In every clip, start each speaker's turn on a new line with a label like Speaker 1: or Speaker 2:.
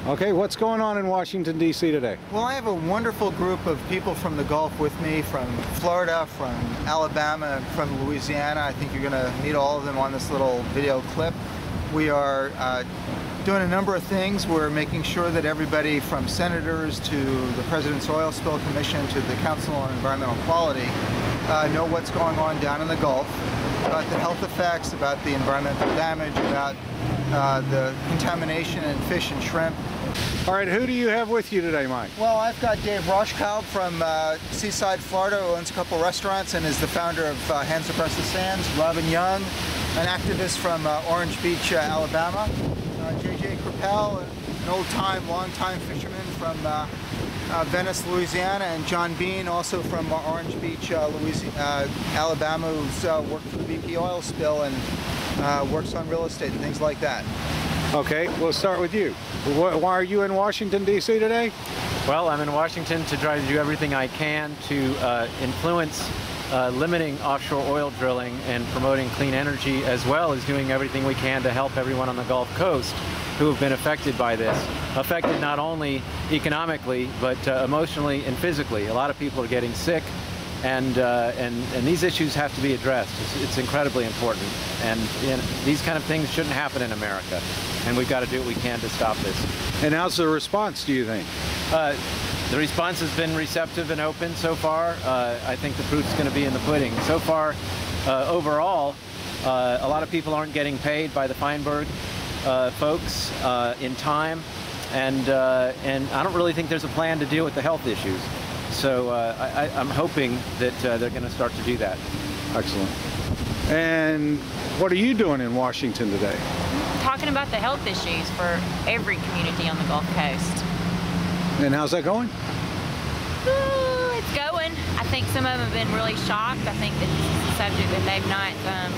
Speaker 1: Okay, what's going on in Washington, D.C. today?
Speaker 2: Well, I have a wonderful group of people from the Gulf with me, from Florida, from Alabama, from Louisiana. I think you're going to meet all of them on this little video clip. We are doing a number of things. We're making sure that everybody from senators to the President's Oil Spill Commission to the Council on Environmental Quality know what's going on down in the Gulf, about the health effects, about the environmental damage, about the contamination in fish and shrimp.
Speaker 1: All right, who do you have with you today, Mike?
Speaker 2: Well, I've got Dave Roshkaub from Seaside, Florida, who owns a couple restaurants and is the founder of Hands Across the Sands. Robin Young, an activist from Orange Beach, Alabama. J.J. Crapel, an old-time, long-time fisherman from Venice, Louisiana, and John Bean, also from Orange Beach, Alabama, who's worked for the BP oil spill and works on real estate and things like that.
Speaker 1: Okay, we'll start with you. Why are you in Washington, D.C. today?
Speaker 3: Well, I'm in Washington to try to do everything I can to influence limiting offshore oil drilling and promoting clean energy, as well as doing everything we can to help everyone on the Gulf Coast who have been affected by this. Affected not only economically, but emotionally and physically. A lot of people are getting sick, and these issues have to be addressed. It's incredibly important, and these kind of things shouldn't happen in America, and we've got to do what we can to stop this.
Speaker 1: And how's the response, do you think?
Speaker 3: The response has been receptive and open so far. I think the proof's going to be in the pudding. So far, overall, a lot of people aren't getting paid by the Feinberg folks in time, and I don't really think there's a plan to deal with the health issues. So I'm hoping that they're going to start to do that.
Speaker 1: Excellent. And what are you doing in Washington today?
Speaker 4: Talking about the health issues for every community on the Gulf Coast.
Speaker 1: And how's that going?
Speaker 4: It's going. I think some of them have been really shocked. I think that this is a subject that they've not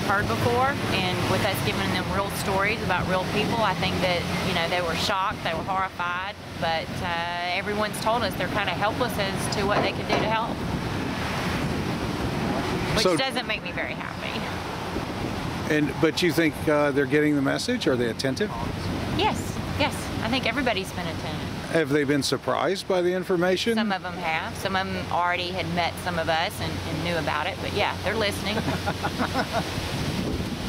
Speaker 4: heard before, and with us giving them real stories about real people, I think that, you know, they were shocked, they were horrified, but everyone's told us they're kind of helpless as to what they can do to help, which doesn't make me very happy.
Speaker 1: But you think they're getting the message? Are they attentive?
Speaker 4: Yes, yes. I think everybody's been attentive.
Speaker 1: Have they been surprised by the information?
Speaker 4: Some of them have. Some of them already had met some of us and knew about it, but yeah, they're listening.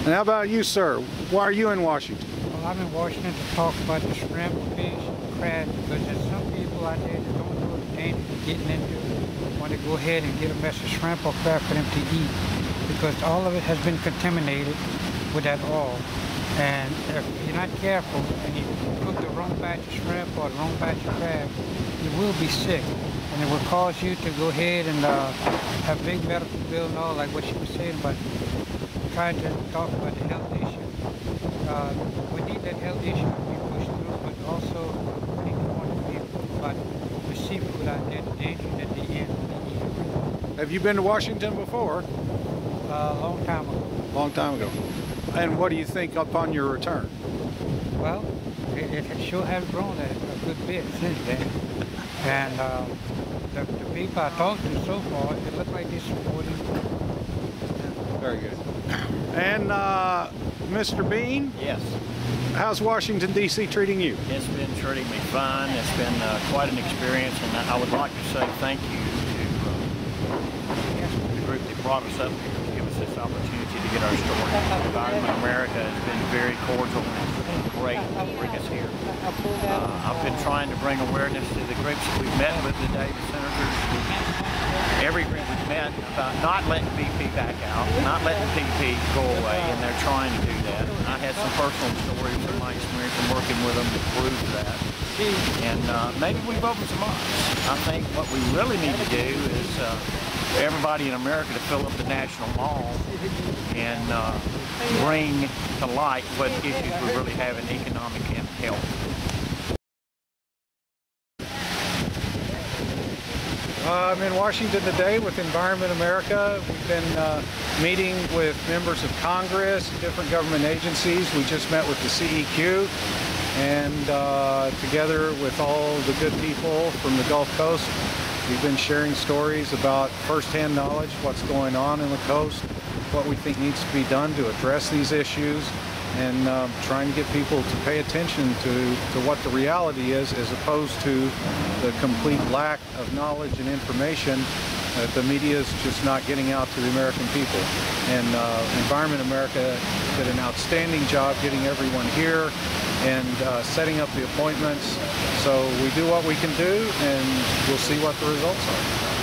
Speaker 1: And how about you, sir? Why are you in Washington?
Speaker 5: Well, I'm in Washington to talk about the shrimp, fish, crab, because there's some people out there that don't know the danger they're getting into, want to go ahead and get a mess of shrimp or crab for them to eat, because all of it has been contaminated with that oil. And if you're not careful and you cook the wrong batch of shrimp or the wrong batch of crab, you will be sick. And it will cause you to go ahead and have big medical bill and all, like what you were saying about trying to talk about the health issue. We need that health issue to be pushed through, but also we need to warn people about the seafood out there, the danger that they eat.
Speaker 1: Have you been to Washington before?
Speaker 5: A long time ago.
Speaker 1: Long time ago. And what do you think upon your return?
Speaker 5: Well, it sure has grown a good bit since then. And the people I talked to so far, it look like they're supporting.
Speaker 1: Very good. And Mr. Bean?
Speaker 6: Yes.
Speaker 1: How's Washington, D.C. treating you?
Speaker 6: It's been treating me fine. It's been quite an experience, and I would like to say thank you to the group that brought us up here to give us this opportunity to get our story. Environment America has been very cordial and great to bring us here. I've been trying to bring awareness to the groups that we've met with today, the senators, every group we've met, about not letting BP back out, not letting BP go away, and they're trying to do that. I had some personal stories from my experience in working with them to prove that. And maybe we've opened some eyes. I think what we really need to do is for everybody in America to fill up the National Mall and bring to light what issues we really have in economic and health.
Speaker 1: I'm in Washington today with Environment America. We've been meeting with members of Congress, different government agencies. We just met with the CEQ, and together with all the good people from the Gulf Coast, we've been sharing stories about firsthand knowledge, what's going on in the coast, what we think needs to be done to address these issues, and trying to get people to pay attention to what the reality is, as opposed to the complete lack of knowledge and information that the media is just not getting out to the American people. And Environment America did an outstanding job getting everyone here and setting up the appointments. So we do what we can do, and we'll see what the results are.